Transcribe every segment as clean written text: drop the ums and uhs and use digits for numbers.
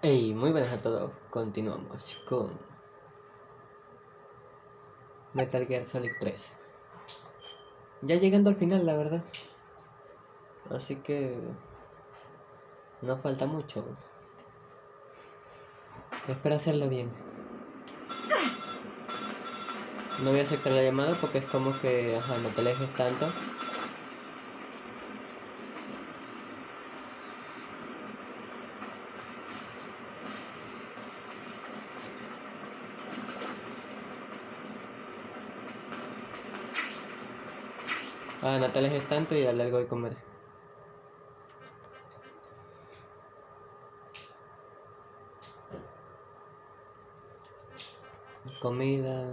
Hey, muy buenas a todos. Continuamos con Metal Gear Solid 3. Ya llegando al final, la verdad. Así que no falta mucho. Espero hacerlo bien. No voy a aceptar la llamada porque es como que, no te alejes tanto. No te alejes tanto y dale algo de comer. Comida.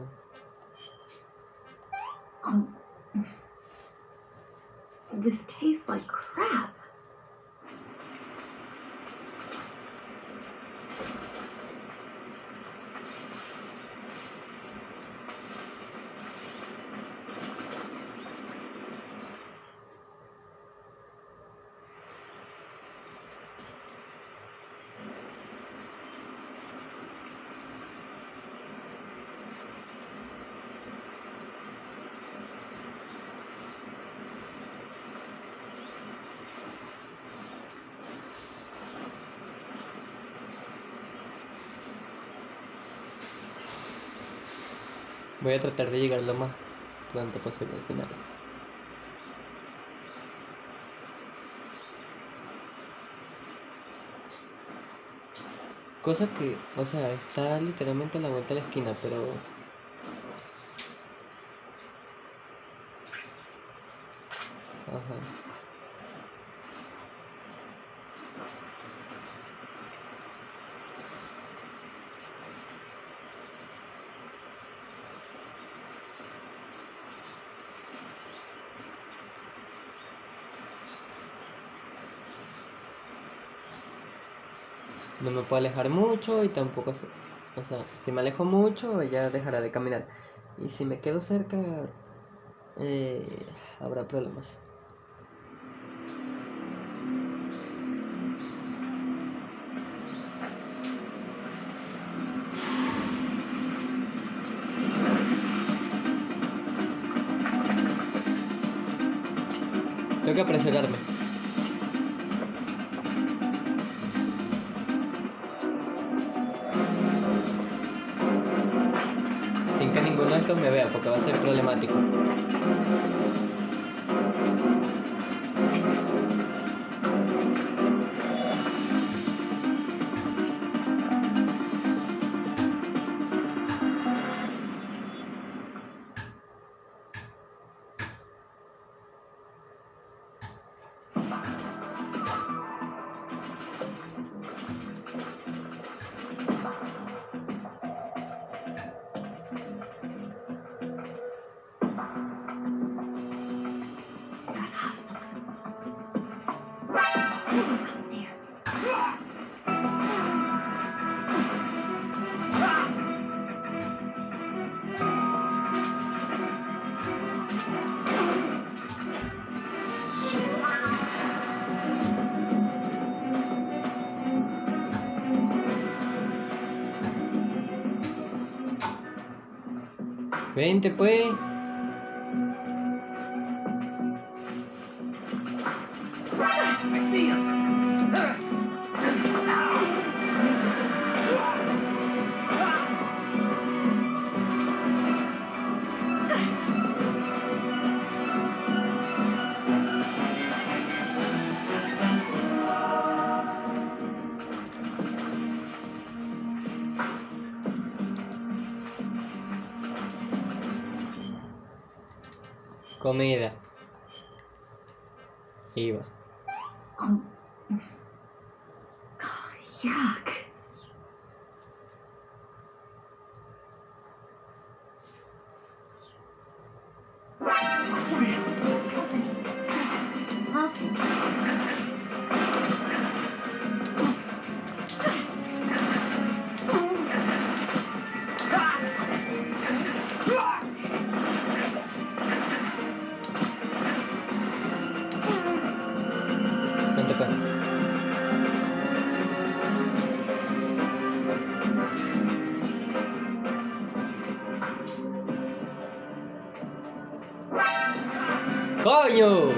This tastes like crap. Voy a tratar de llegar lo más pronto posible al final. Cosa que, está literalmente a la vuelta de la esquina, pero... Ajá. No me puedo alejar mucho y tampoco... si me alejo mucho, ella dejará de caminar. Y si me quedo cerca, habrá problemas. Tengo que apresurarme. Sin que ninguno de estos me vea, porque va a ser problemático. Vente pues. I see him. Comida. Iba. Yuck. I'll take it. Vente pues. ¡Coño!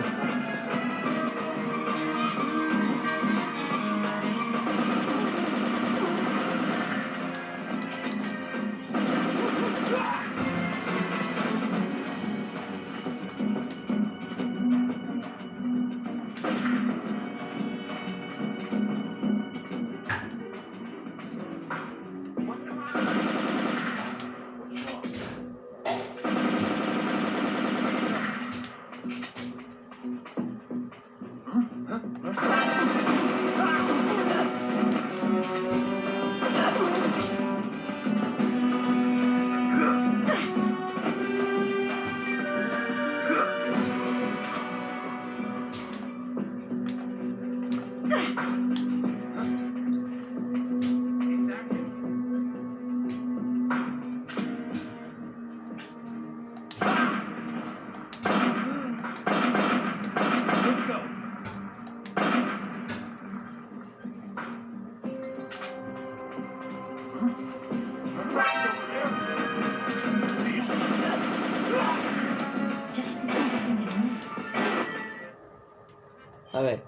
A ver.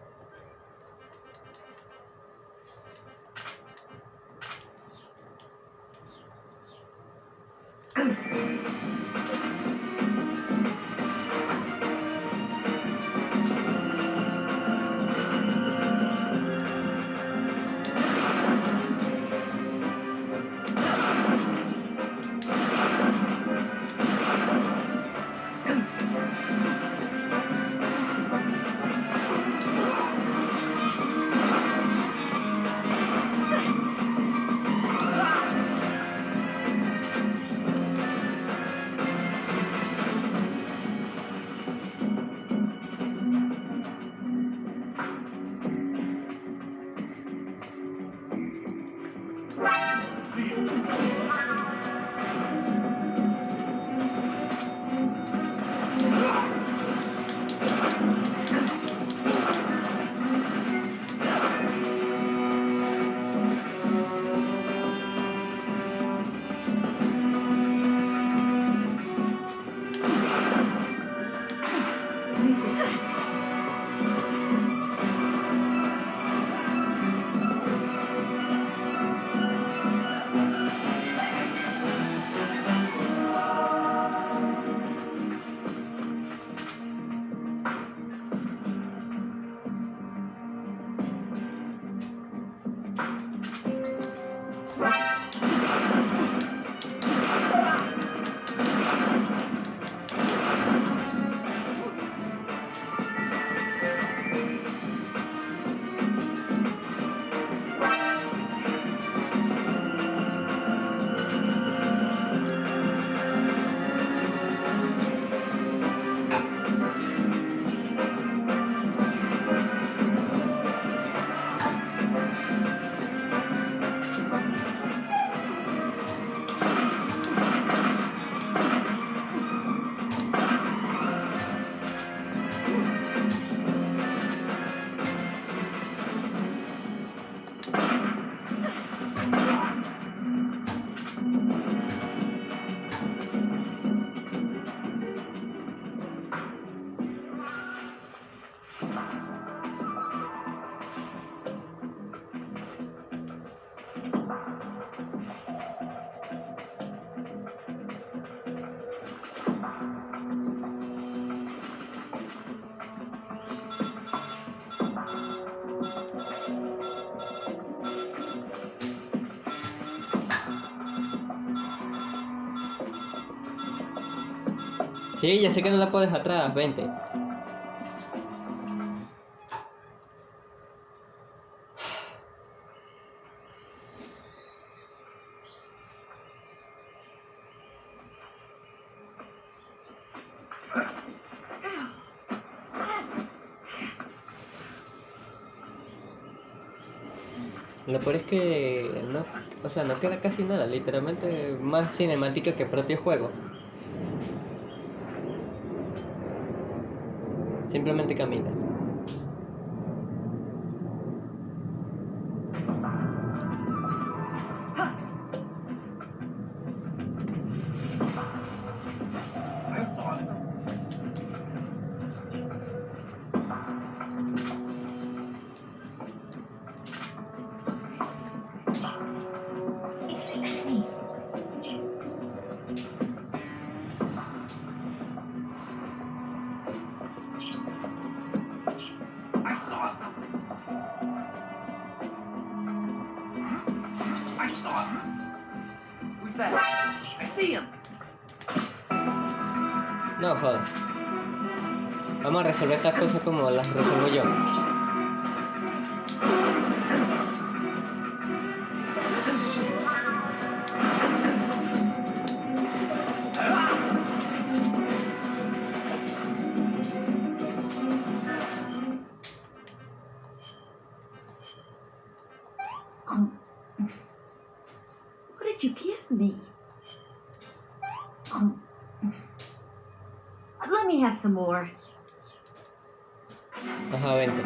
Sí, ya sé que no la puedes atrás, vente. Lo peor es que no, o sea, no queda casi nada, literalmente más cinemática que propio juego. Simplemente camina. I saw him. Who's that? I see him. No, joder. Vamos a resolver estas cosas como las resuelvo yo. What did you give me? Let me have some more. Ajá, vente.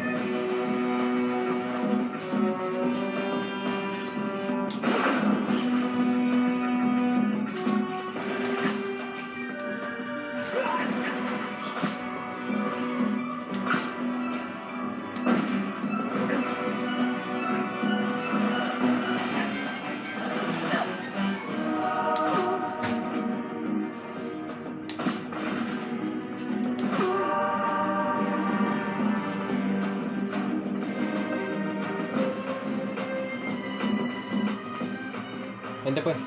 Vente pues.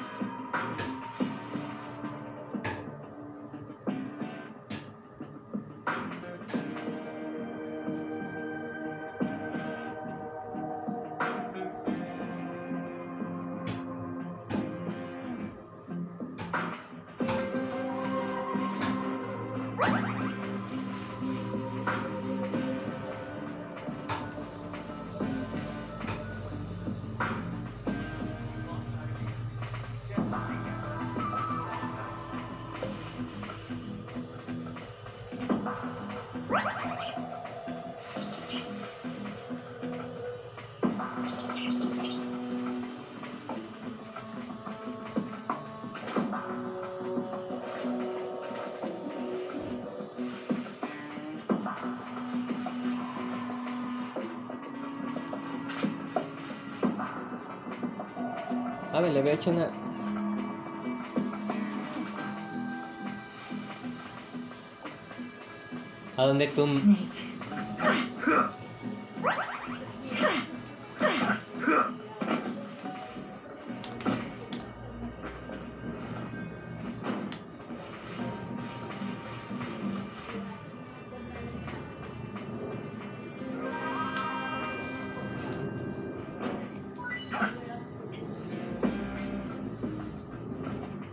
A ver, le había hecho una... ¿A dónde tú?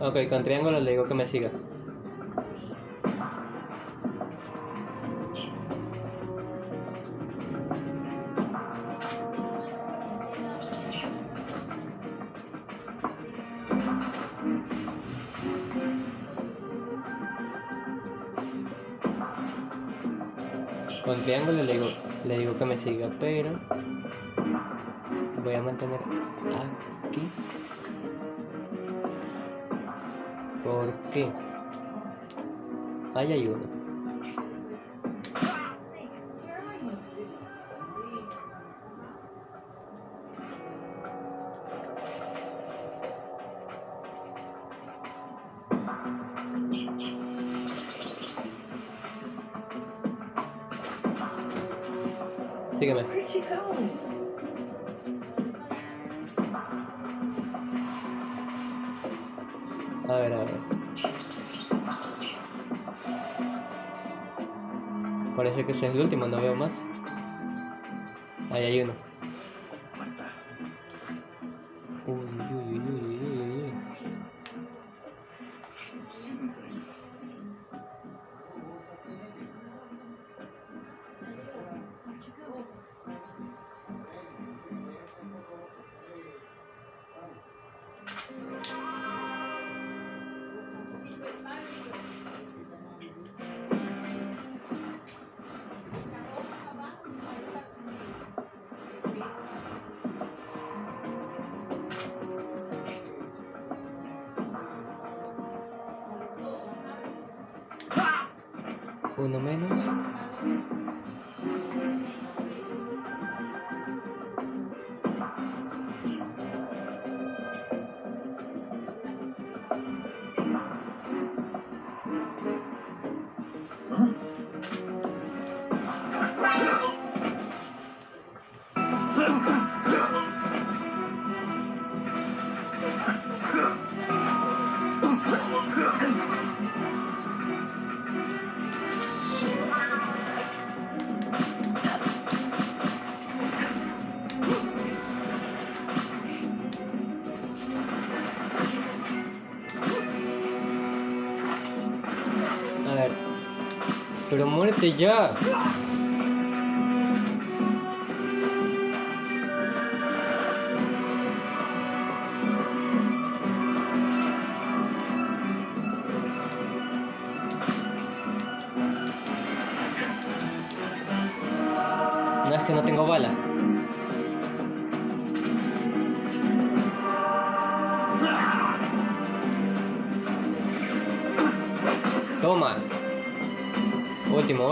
Ok, con triángulo le digo que me siga. Con triángulo le digo que me siga, pero voy a mantener aquí. ¿Por qué? Ahí hay uno. Sígueme. Where'd she go? A ver, a ver. Parece que ese es el último, no veo más. Ahí hay uno. Uy, uy, uy, uy, uy, uy, uy. Uno menos. Pero muérete ya. No, es que no tengo bala. Toma. Último.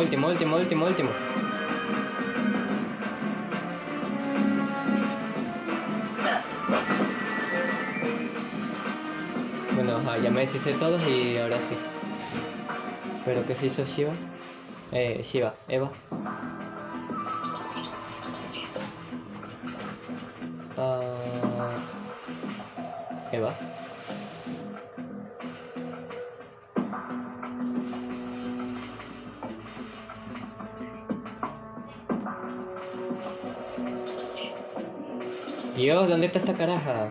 Bueno, ajá, ya me deshice todos y ahora sí. ¿Pero qué se hizo Shiva? Eva. Eva. Dios, ¿dónde está esta caraja?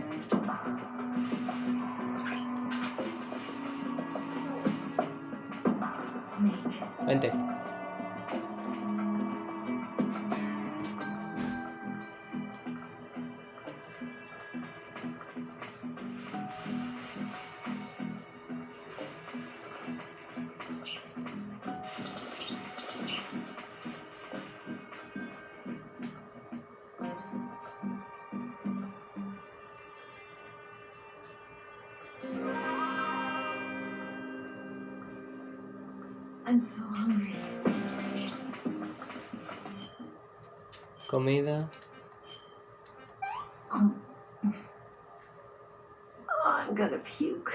Vente. I'm so hungry. Comida. Oh, I'm gonna puke.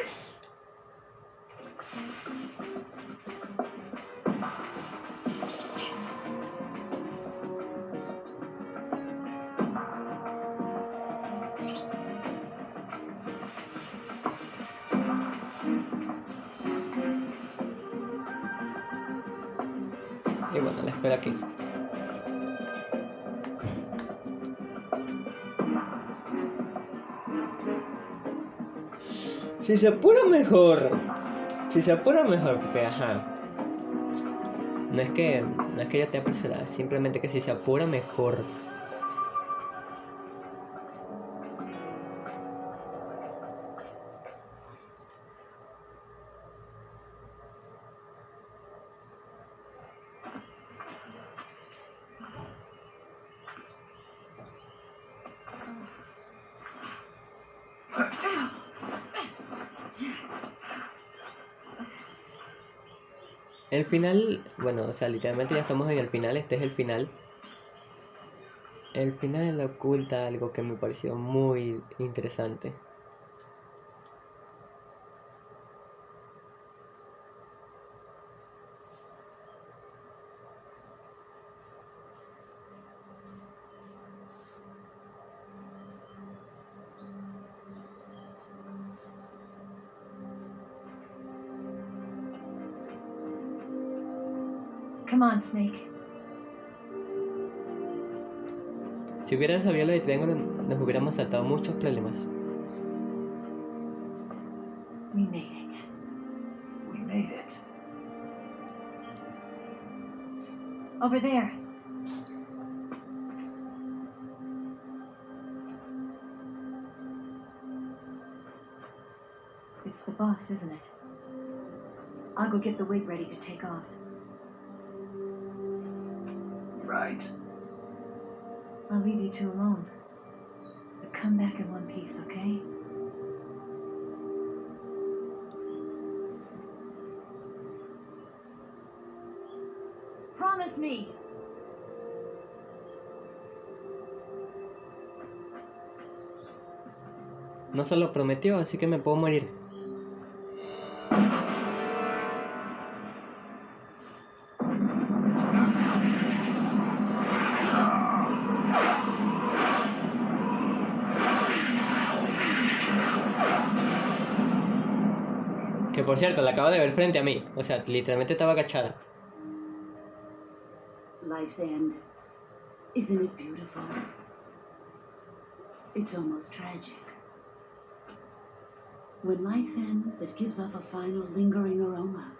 Y bueno, la espera aquí. Si se apura mejor. Porque ajá. No es que ya esté apresurada, simplemente que si se apura mejor. El final, bueno, o sea, literalmente ya estamos en el final, este es el final. El final oculta algo que me pareció muy interesante. Come on, Snake. Si hubiera sabido lo de triángulo, nos hubiéramos saltado muchos problemas. We made it. We made it. Over there. It's the boss, isn't it? I'll go get the wig ready to take off. Right. I'll leave you two alone. But come back in one piece, okay? Promise me! No se lo prometió, así que me puedo morir. Que por cierto, la acabo de ver frente a mí. O sea, literalmente estaba agachada. Life's end. Isn't it beautiful? It's almost tragic. When life ends, it gives off a final lingering aroma.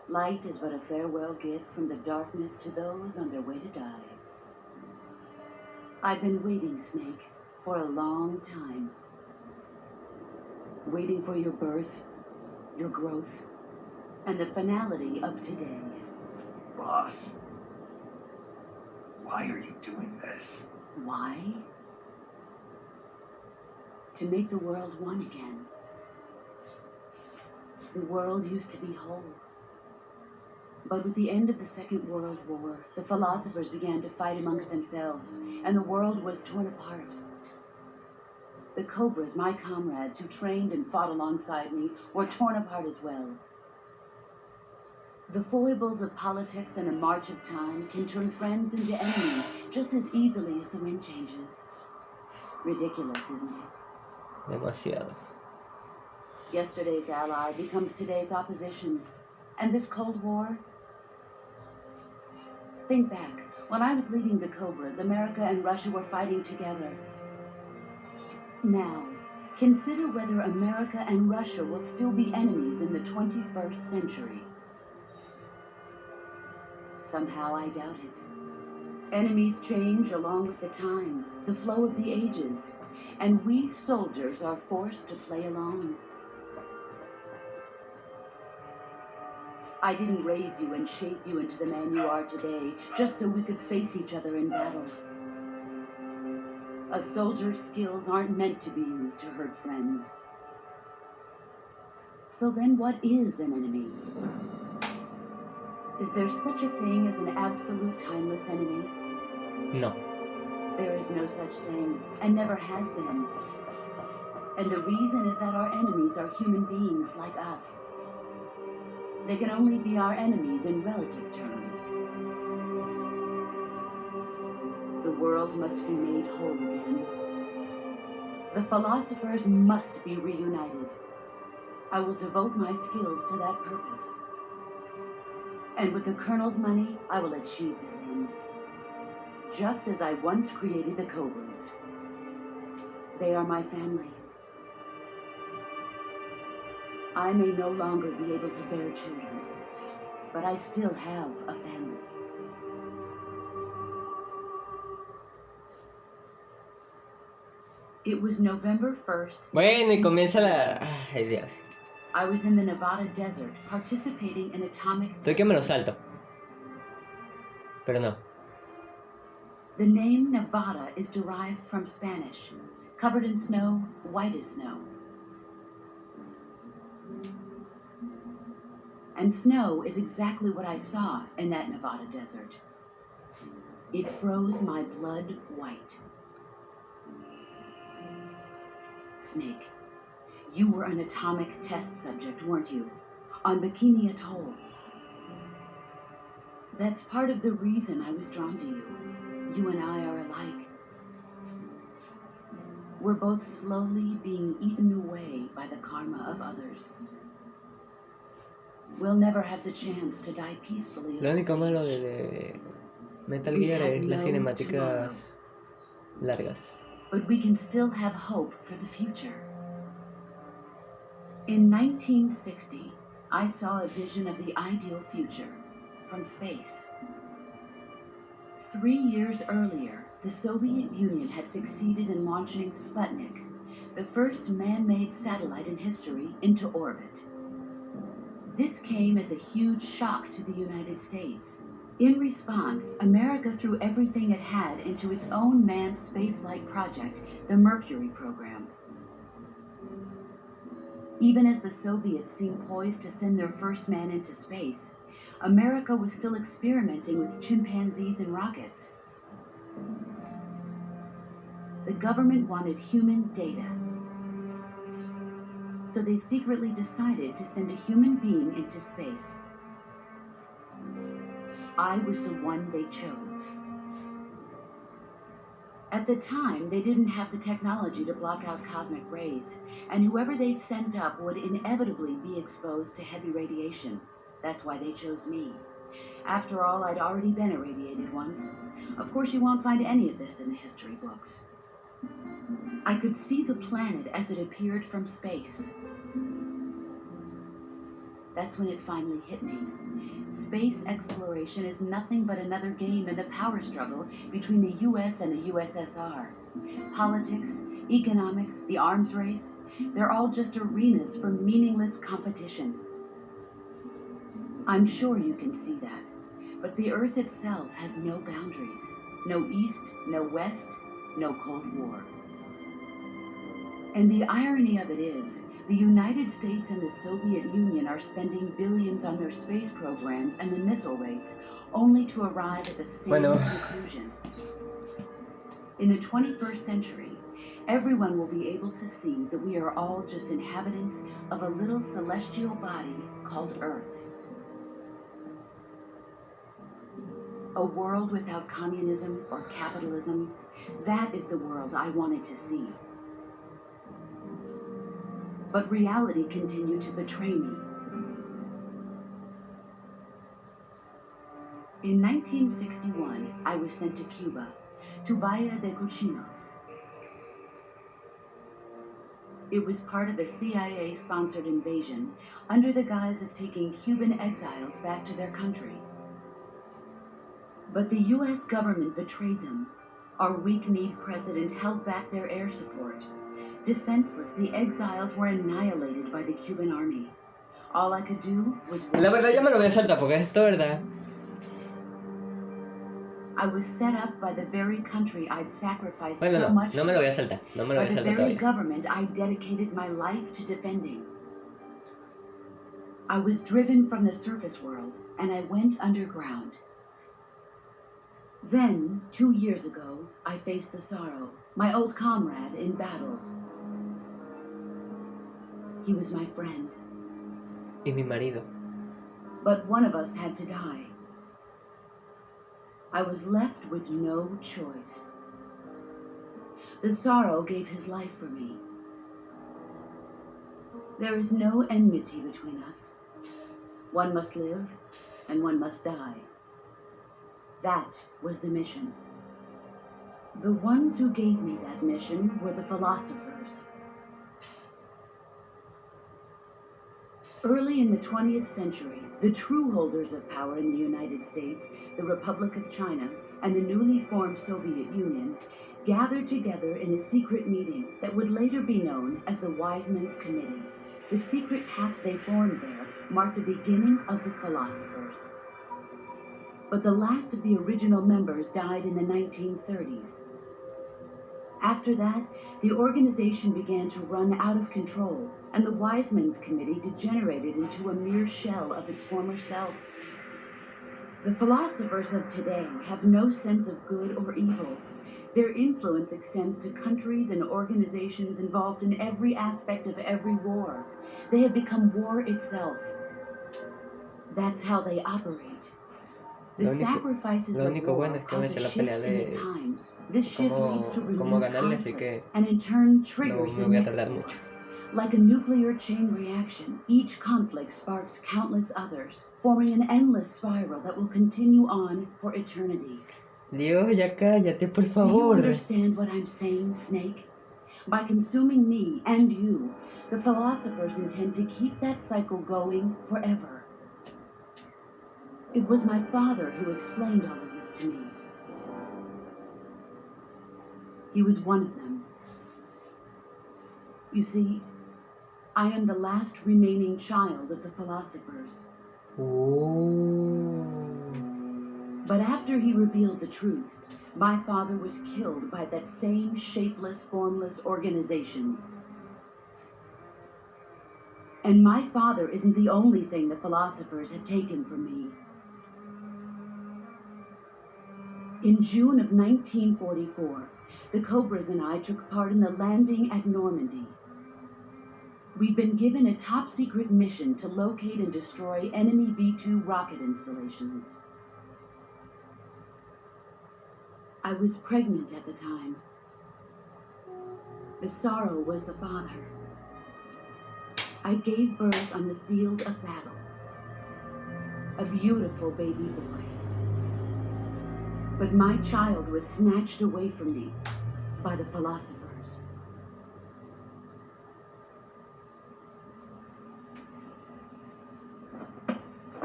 Light is but a farewell gift from the darkness to those on their way to die. I've been waiting, Snake, for a long time. Waiting for your birth, your growth, and the finality of today. Boss, why are you doing this? Why? To make the world one again. The world used to be whole. But with the end of the Second World War, the philosophers began to fight amongst themselves, and the world was torn apart. The Cobras, my comrades who trained and fought alongside me, were torn apart as well. The foibles of politics and a march of time can turn friends into enemies just as easily as the wind changes. Ridiculous, isn't it? Demasiado. Yesterday's ally becomes today's opposition. And this Cold War? Think back. When I was leading the Cobras, America and Russia were fighting together. Now, consider whether America and Russia will still be enemies in the 21st century. Somehow I doubt it. Enemies change along with the times, the flow of the ages, and we soldiers are forced to play along. I didn't raise you and shape you into the man you are today just so we could face each other in battle. A soldier's skills aren't meant to be used to hurt friends. So then what is an enemy? Is there such a thing as an absolute timeless enemy? No. There is no such thing, and never has been. And the reason is that our enemies are human beings like us. They can only be our enemies in relative terms. The world must be made whole again. The philosophers must be reunited. I will devote my skills to that purpose. And with the Colonel's money, I will achieve that end. Just as I once created the Cobras. They are my family. I may no longer be able to bear children, but I still have a family. It was November 1st. Bueno, y comienza la... Ay, Dios. I was in the Nevada desert participating in atomic Estoy que me lo salto. Pero no. The name Nevada is derived from Spanish, covered in snow, white as snow. And snow is exactly what I saw in that Nevada desert. It froze my blood white. Snake, you were an atomic test subject, weren't you? On Bikini Atoll. That's part of the reason I was drawn to you. You and I are alike. We're both slowly being eaten away by the karma of others. We'll never have the chance to die peacefully. Lo único malo de Metal Gear es las cinemáticas largas. But we can still have hope for the future. In 1960, I saw a vision of the ideal future from space. 3 years earlier, the Soviet Union had succeeded in launching Sputnik, the first man-made satellite in history, into orbit. This came as a huge shock to the United States. In response, America threw everything it had into its own manned spaceflight project, the Mercury program. Even as the Soviets seemed poised to send their first man into space, America was still experimenting with chimpanzees and rockets. The government wanted human data. So they secretly decided to send a human being into space. I was the one they chose. At the time, they didn't have the technology to block out cosmic rays, and whoever they sent up would inevitably be exposed to heavy radiation. That's why they chose me. After all, I'd already been irradiated once. Of course, you won't find any of this in the history books. I could see the planet as it appeared from space. that's when it finally hit me. Space exploration is nothing but another game in the power struggle between the US and the USSR. Politics, economics, the arms race, they're all just arenas for meaningless competition. I'm sure you can see that, but the Earth itself has no boundaries. No East, no West, no Cold War. And the irony of it is, the United States and the Soviet Union are spending billions on their space programs and the missile race, only to arrive at the same conclusion. In the 21st century, everyone will be able to see that we are all just inhabitants of a little celestial body called Earth. A world without communism or capitalism, that is the world I wanted to see. But reality continued to betray me. In 1961, I was sent to Cuba, to Bahia de Cochinos. It was part of a CIA-sponsored invasion under the guise of taking Cuban exiles back to their country. But the US government betrayed them. Our weak-kneed president held back their air support. Defenseless, the exiles were annihilated by the Cuban army. All I could do was La verdad ya me lo voy a saltar porque esto es verdad. I was set up by the very country I'd sacrificed Bueno, so much no me lo voy a saltar. No me lo by voy a the saltar very todavía. government I dedicated my life to defending. I was driven from the surface world, and I went underground. Then, 2 years ago, I faced the sorrow, my old comrade in battle. He was my friend. Y mi marido. But one of us had to die. I was left with no choice. The sorrow gave his life for me. There is no enmity between us. One must live, and one must die. That was the mission. The ones who gave me that mission were the philosophers. Early in the 20th century, the true holders of power in the United States, the Republic of China, and the newly formed Soviet Union gathered together in a secret meeting that would later be known as the Wise Men's Committee. The secret pact they formed there marked the beginning of the philosophers. But the last of the original members died in the 1930s. After that, the organization began to run out of control, and the Wise Men's Committee degenerated into a mere shell of its former self. The philosophers of today have no sense of good or evil. Their influence extends to countries and organizations involved in every aspect of every war. They have become war itself. That's how they operate. The sacrifices of war cause a shift in the times. This shift leads to renewed conflict, and in turn triggers the next war. Like a nuclear chain reaction, each conflict sparks countless others, forming an endless spiral that will continue on for eternity. Dios, ya cállate, por Do you favor. understand what I'm saying, Snake? By consuming me and you, the philosophers intend to keep that cycle going forever. It was my father who explained all of this to me. He was one of them. You see, I am the last remaining child of the philosophers. Oh. But after he revealed the truth, my father was killed by that same shapeless, formless organization. And my father isn't the only thing the philosophers have taken from me. In June of 1944, the Cobras and I took part in the landing at Normandy. We'd been given a top-secret mission to locate and destroy enemy V-2 rocket installations. I was pregnant at the time. The sorrow was the father. I gave birth on the field of battle. A beautiful baby boy. But my child was snatched away from me by the philosophers.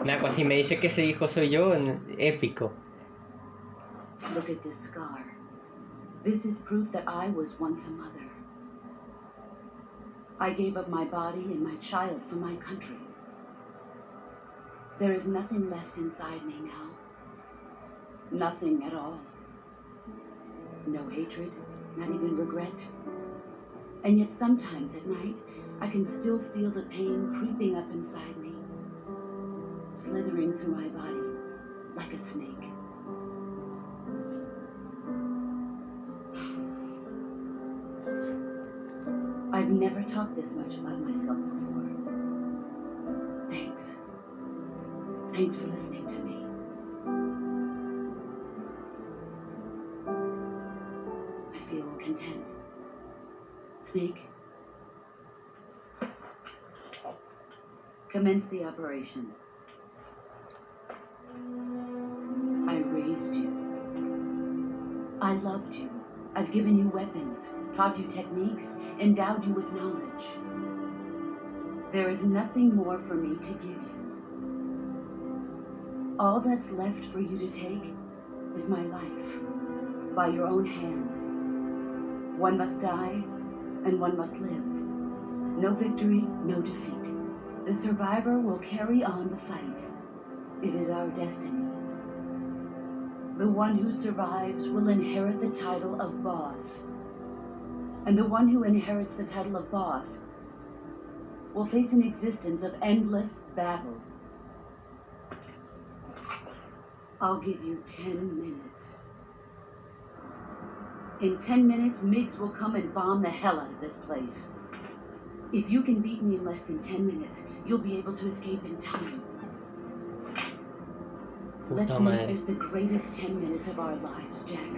Naco, si me dice que ese hijo soy yo, épico. Look at this scar. This is proof that I was once a mother. I gave up my body and my child for my country. There is nothing left inside me now. Nothing at all. No hatred, not even regret. And yet sometimes at night, I can still feel the pain creeping up inside me, slithering through my body like a snake. I've never talked this much about myself before. Thanks. Thanks for listening to me. I feel content. Snake, commence the operation. I raised you. I loved you. I've given you weapons, taught you techniques, endowed you with knowledge. There is nothing more for me to give you. All that's left for you to take is my life, by your own hand. One must die, and one must live. No victory, no defeat. The survivor will carry on the fight. It is our destiny. The one who survives will inherit the title of boss. And the one who inherits the title of boss will face an existence of endless battle. I'll give you 10 minutes. In 10 minutes, MiGs will come and bomb the hell out of this place. If you can beat me in less than 10 minutes, you'll be able to escape in time. Let's make this the greatest 10 minutes of our lives, Jack.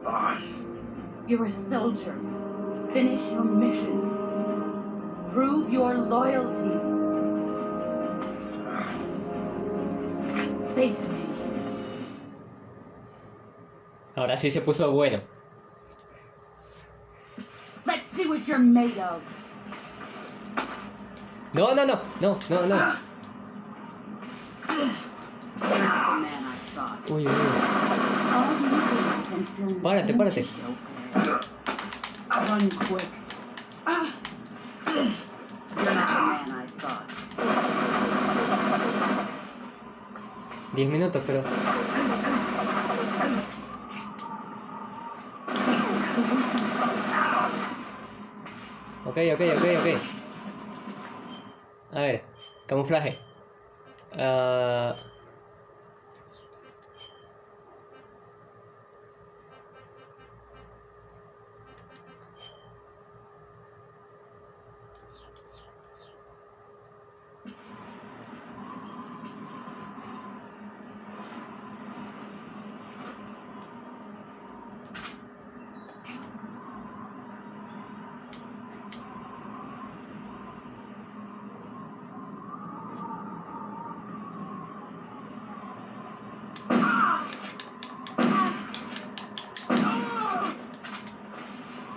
Boss. You're a soldier. Finish your mission. Prove your loyalty. Face me. Ahora sí se puso bueno. Let's see what you're made of. No, no, no, no, no, no. You're not the man I thought. Uy, uy. All the equals and still Párate, párate. Run quick. You're not the man I thought. 10 minutos, pero... Ok. A ver, camuflaje.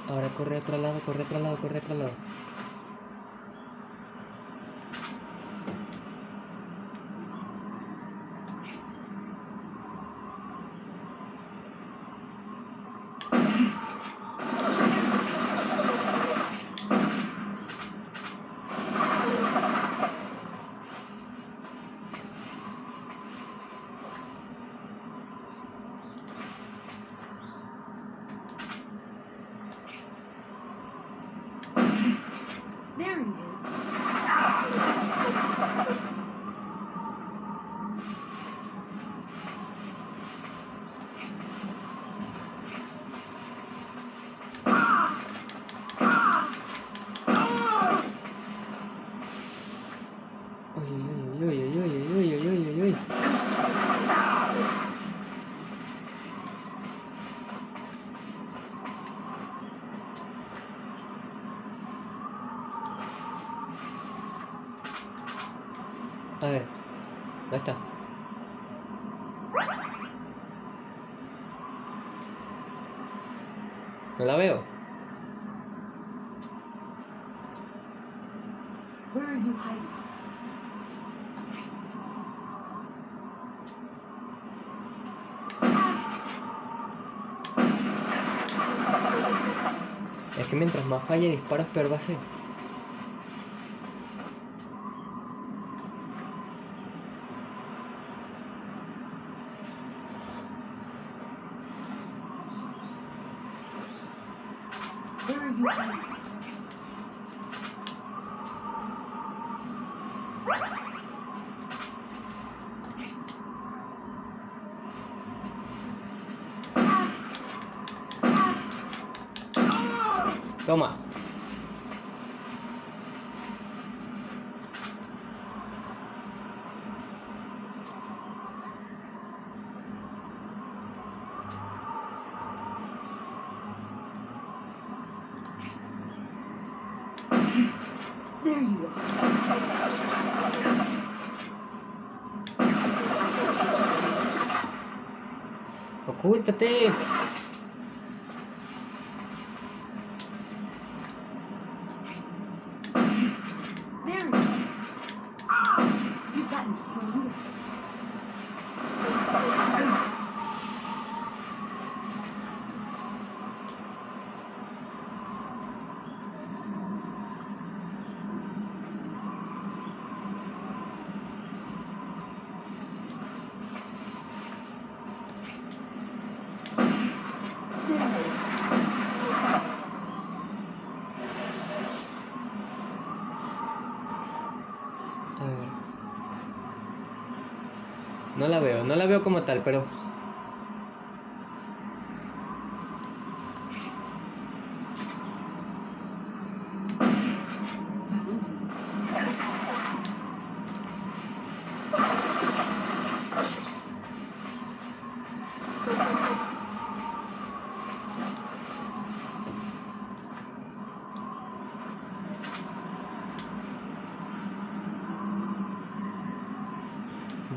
Ahora corre a otro lado. There he is. Uy. A ver, ¿dónde está? No la veo. Where are you hiding? Es que mientras más falle disparos, peor va a ser. Where are you hiding? Toma. There you are. Ocúltate. There he is. You've gotten stronger. A ver. No la veo como tal, pero...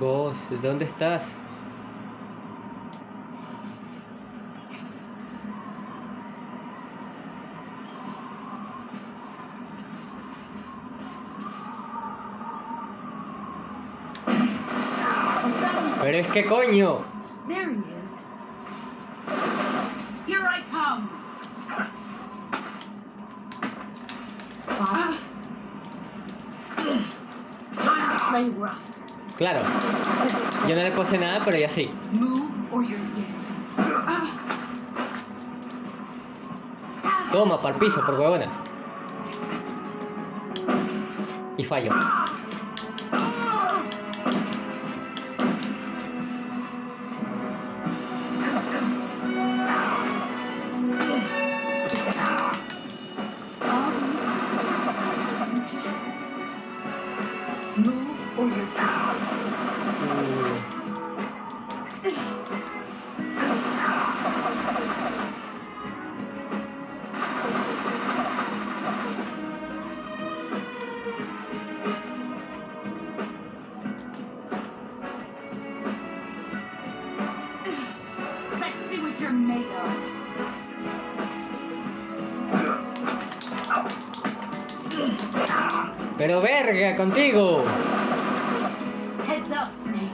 Vos, ¿dónde estás? Pero es que coño. There he is. Here I come. Time to play rough. Claro. Yo no le puse nada, pero ella sí. Move or you're dead. Toma, pa'l piso, por huevona. Y fallo. Move or you're dead. Let's see what you're made of. Pero verga, contigo. Heads up, Snake.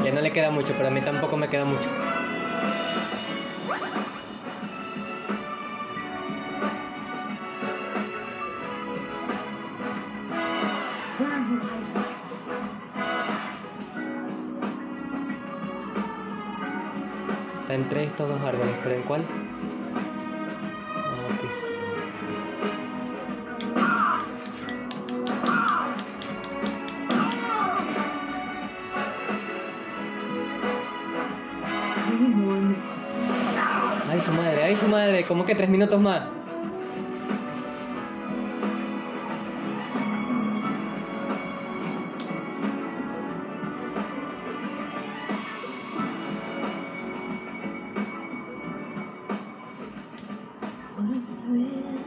Ya no le queda mucho, pero a mí tampoco me queda mucho. Where are you hiding? Está entre estos dos árboles, pero ¿en cuál? Ah, ok. Ay su madre, ¿cómo que 3 minutos más? What a thrill.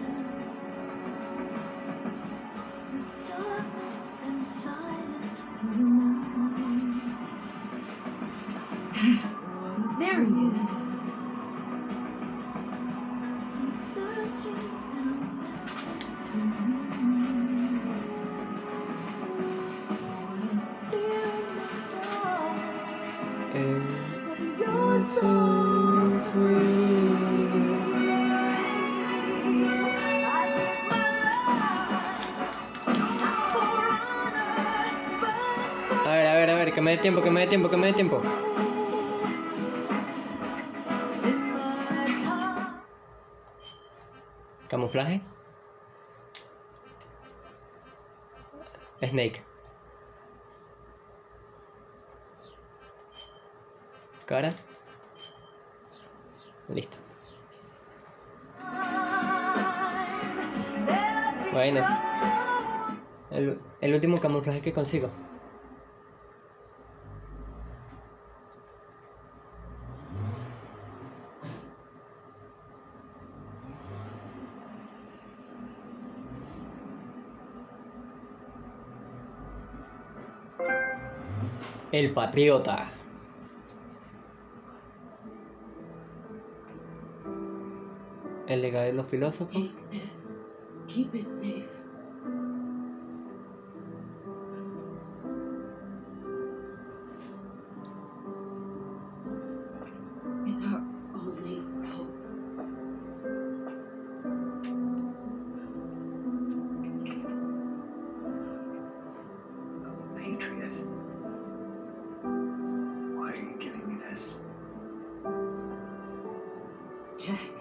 The darkness and silence through the night. There he is. You're so sweet. A ver, que me dé tiempo, que me dé tiempo, que me dé tiempo. Camuflaje. Snake. Cara. Listo. Bueno. El último camuflaje que consigo. El patriota. El legado de los filósofos. Take this. Keep it safe. It's our only hope. Patriot. Why are you giving me this? Jack.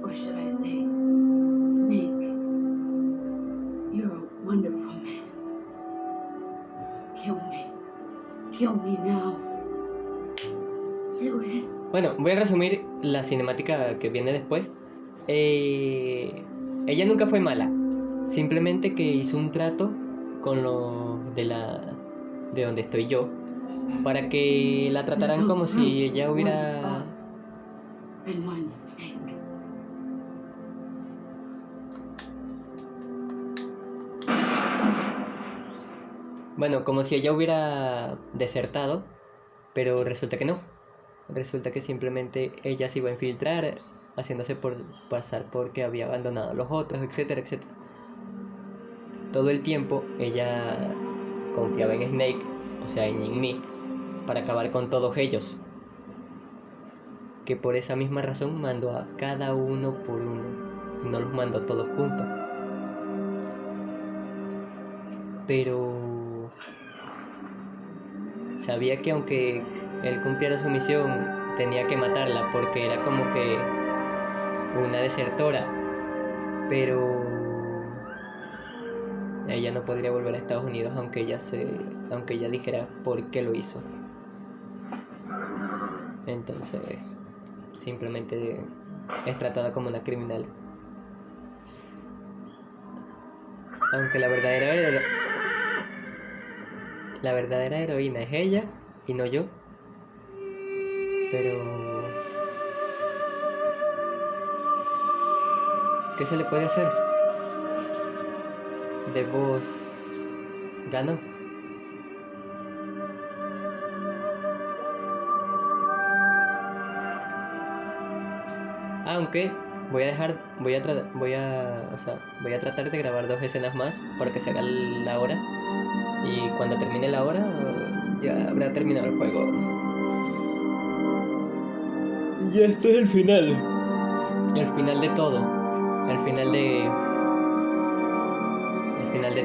Or should I say, Snake? You're a wonderful man. Kill me. Kill me now. Do it. Bueno, voy a resumir la cinemática que viene después. Ella nunca fue mala. Simplemente que hizo un trato con los de donde estoy yo, para que la trataran como si ella hubiera... And one snake. Bueno, como si ella hubiera desertado, pero resulta que no. Resulta que simplemente ella se iba a infiltrar, haciéndose pasar porque había abandonado a los otros, etcétera, etcétera. Todo el tiempo ella confiaba en Snake, o sea, en mí, para acabar con todos ellos. Que por esa misma razón mandó a cada uno por uno y no los mandó todos juntos. Pero sabía que aunque él cumpliera su misión, tenía que matarla porque era como que una desertora. Pero ella no podría volver a Estados Unidos aunque ella dijera por qué lo hizo. Entonces simplemente es tratada como una criminal. Aunque la verdadera heroína es ella y no yo. Pero ¿qué se le puede hacer? The Boss ganó. Aunque voy a tratar de grabar 2 escenas más para que se haga la hora. Y cuando termine la hora, ya habrá terminado el juego. Y este es el final. El final de todo. El final de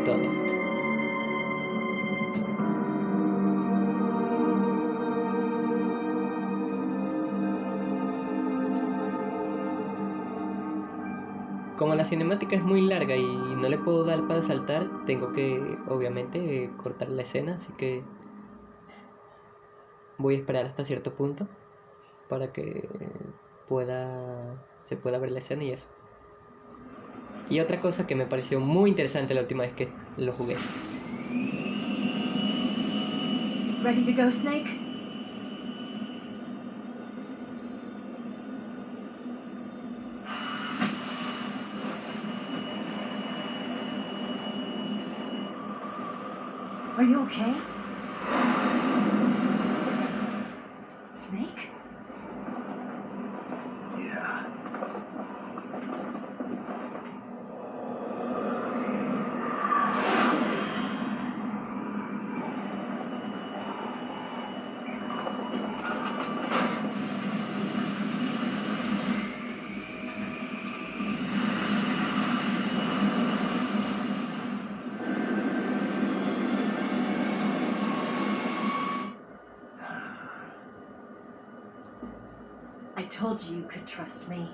todo. Como la cinemática es muy larga y no le puedo dar para saltar, tengo que, obviamente, cortar la escena, así que voy a esperar hasta cierto punto para que se pueda ver la escena y eso. Y otra cosa que me pareció muy interesante la última vez que lo jugué. Ready to go, Snake? Are you okay? told you you could trust me.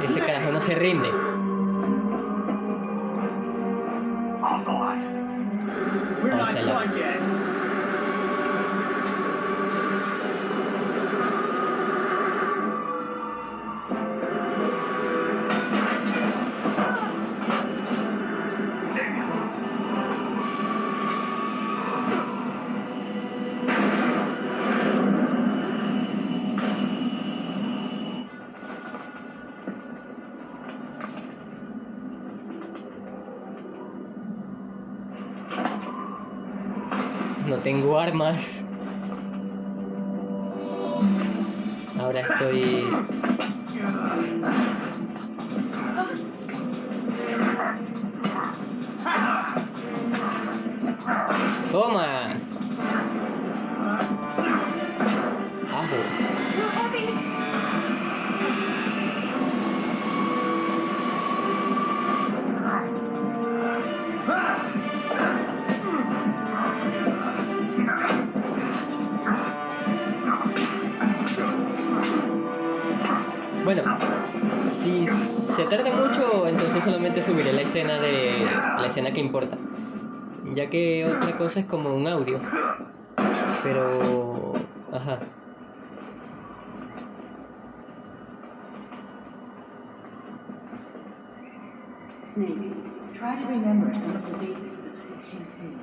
Ese carajo no se rinde. Ocelot. We're not Ocelot. done yet. No tengo armas. Ahora estoy... ¡Toma! ¡Ajo! Bueno, si se tarda mucho, entonces solamente subiré la escena que importa, ya que otra cosa es como un audio. Pero, ajá. Snake, try to remember some of the basics of CQC.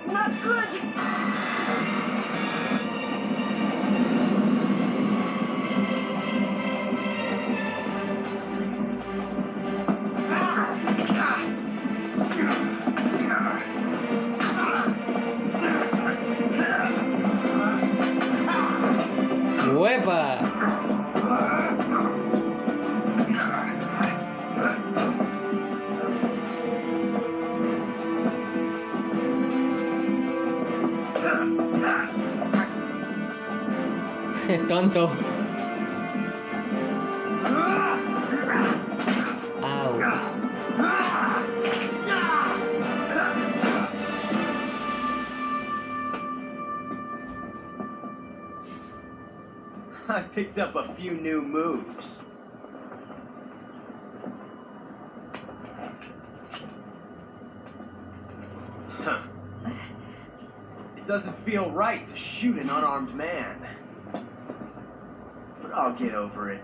Not good! ¡Huepa! Tonto. Au. I picked up a few new moves. Huh. It doesn't feel right to shoot an unarmed man. But I'll get over it.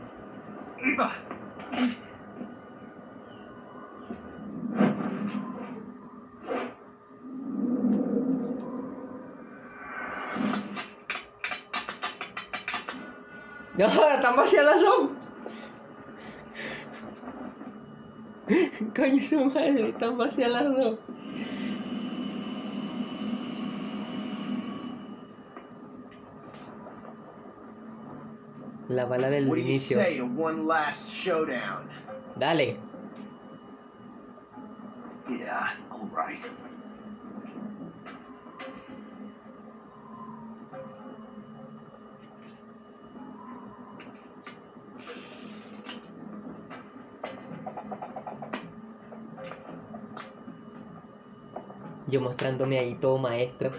Eva! No, están vacías las dos. Coño, su madre, están vacías las dos. La bala del What do you inicio. say to one last showdown? Dale. Yeah, all right. Yo mostrándome ahí todo maestro.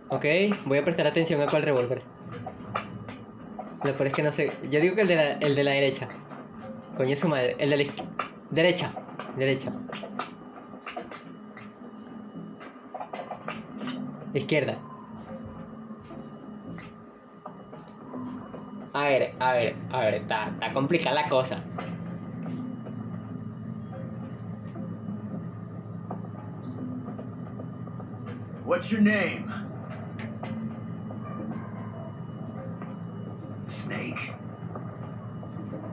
Ok, voy a prestar atención a cuál revólver. Lo peor es que no sé. Yo digo que el de la derecha. Coño su madre. El de la derecha. Derecha. Izquierda. A ver. Está complicada la cosa. What's your name? Snake.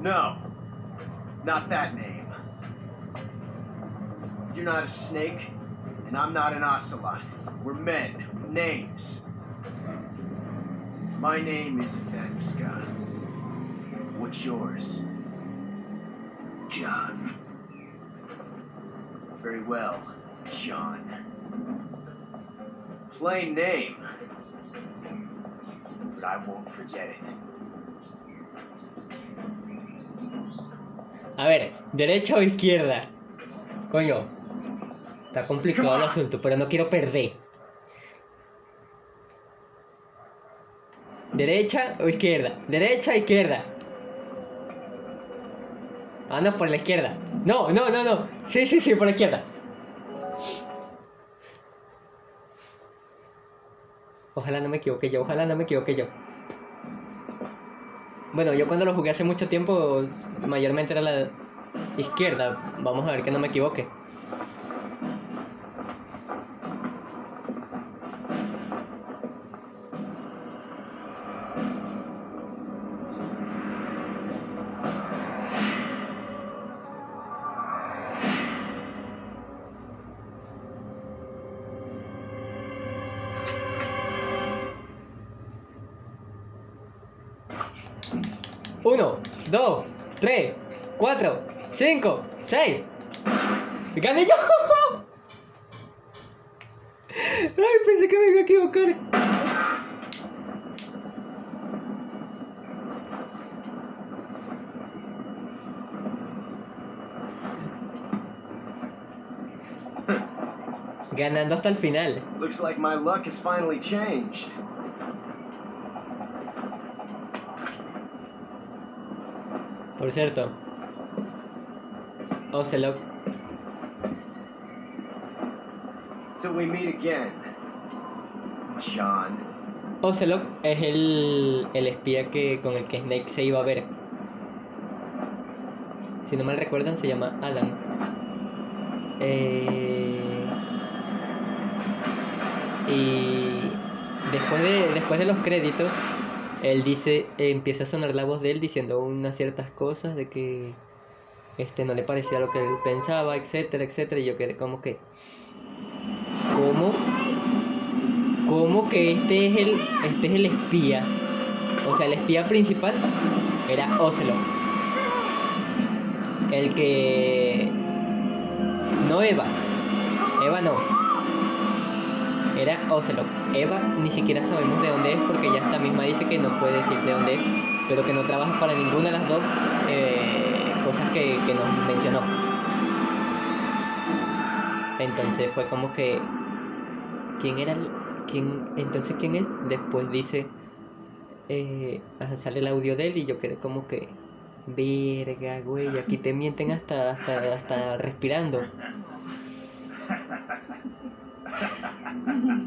No, not that name. You're not a snake, and I'm not an ocelot. We're men. Names. My name is Venska. What's yours? John. Very well, John. Plain name. But I won't forget it. A ver, ¿derecha o izquierda? Coño, está complicado el asunto, pero no quiero perder. ¿Derecha o izquierda? ¿Derecha o izquierda? Ah, no, por la izquierda. No, no, no, no. Sí, sí, sí, por la izquierda. Ojalá no me equivoque yo, ojalá no me equivoque yo. Bueno, yo cuando lo jugué hace mucho tiempo, mayormente era la izquierda. Vamos a ver que no me equivoque. Uno, dos, tres, cuatro, cinco, seis. ¡Gané yo! Ay, pensé que me iba a equivocar. Ganando hasta el final. Looks like my luck has finally changed. Por cierto, Ocelot. Till we meet again, John. Ocelot es el espía con el que Snake se iba a ver. Si no mal recuerdan, se llama Alan. Y después de los créditos, él dice, empieza a sonar la voz de él diciendo unas ciertas cosas de que no le parecía lo que él pensaba, etcétera, etcétera. Y yo quedé como que, ¿cómo que este es el espía? O sea, el espía principal era Ocelot. El que... No Eva. Eva no. Era Ocelot. Eva ni siquiera sabemos de dónde es porque ella esta misma dice que no puede decir de dónde es, pero que no trabaja para ninguna de las dos cosas que nos mencionó. Entonces fue como que... ¿Quién era entonces quién es? Después dice... sale el audio de él y yo quedé como que... Verga, güey, aquí te mienten hasta respirando.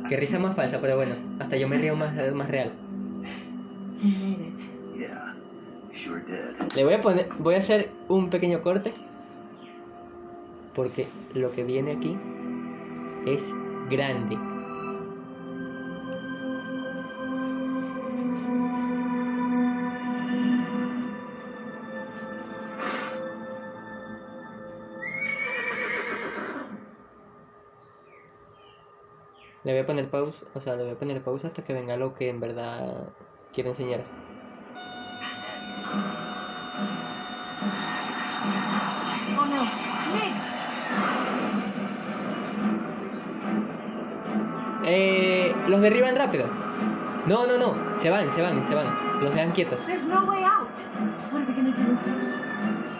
Qué risa más falsa, pero bueno, hasta yo me río más real. You made it. Yeah, sure did. Le voy a hacer un pequeño corte porque lo que viene aquí es grande. Le voy a poner pausa, le voy a poner pausa hasta que venga lo que en verdad quiero enseñar. Oh no, Nix! Los derriban rápido. No, no, no, se van. Los dejan quietos. There's no way out. What are we gonna do?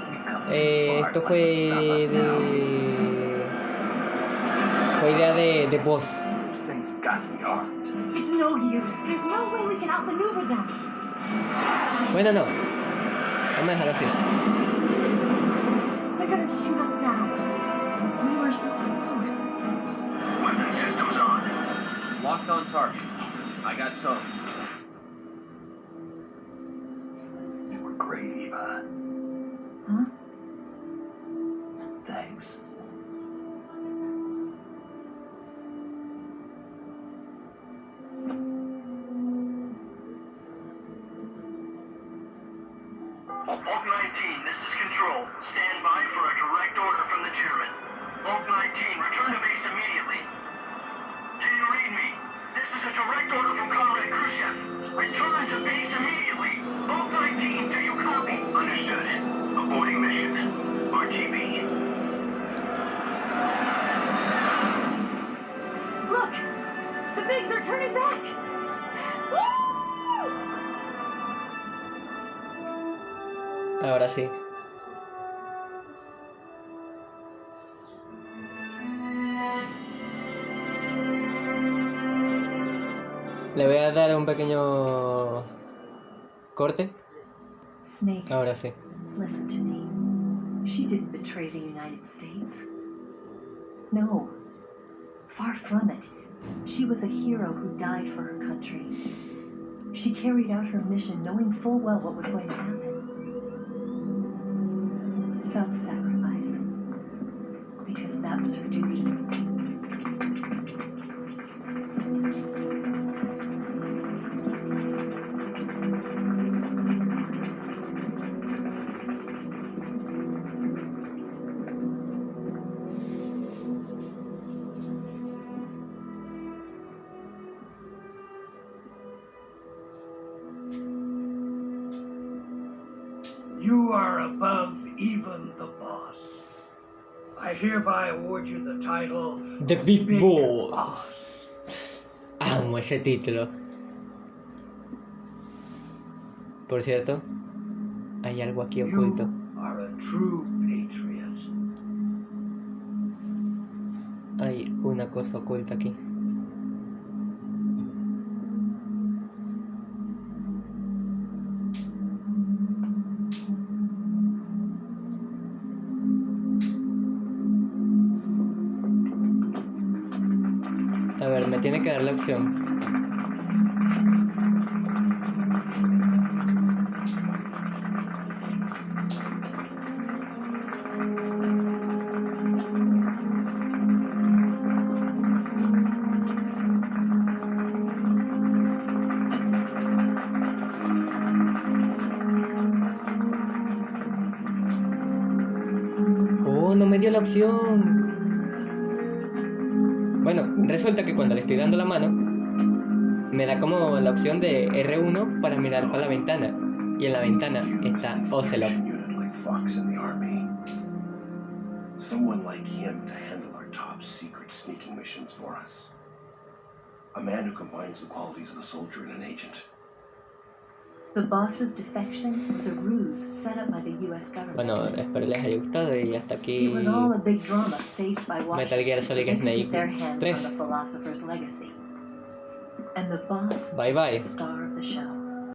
We've come too far. Esto Nothing fue can stop us now. fue idea de Boss. Those things got to be armed. It's no use. There's no way we can outmaneuver them. Bueno, no. Vamos a dejarlo así. They're gonna shoot us down. We were so close. Weapon systems on. Locked on target. I got towed. You were great, Eva. Huh? Thanks. Oak 19, this is Control. Stand by for a direct order from the chairman. Oak 19, return to base immediately. Do you read me? This is direct order from Comrade Khrushchev. Return to base immediately. Vault 19, do you copy? Understood. Aborting mission. RTB. Look! The bigs are turning back! Woo! Ahora sí. Le voy a dar un pequeño corte. Snake, Ahora sí. listen to me. She didn't betray the United States. No. Far from it. She was a hero who died for her country. She carried out her mission knowing full well what was going to happen. Self-sacrifice. Because that was her duty. You are above even the boss. I hereby award you the title The of Big Boss. Boss. Amo ese título. Por cierto, hay algo aquí oculto. You are a true patriot. Hay una cosa oculta aquí. A ver, me tiene que dar la opción. Oh, no me dio la opción. Bueno, resulta que cuando le estoy dando la mano, me da como la opción de R1 para mirar para la ventana. Y en la ventana está Ocelot. Unit like Fox in the army. Someone like him to handle our top secret sneaking missions for us. A man who combines the qualities of a soldier and an agent. The boss's defection was a ruse set up by the U.S. government. Bueno, espero les haya gustado y hasta aquí It was all a big drama staged by Metal Gear Washington so Solid they could Snake get their hands 3. on the philosopher's legacy. And the boss Bye bye. was the star of the show.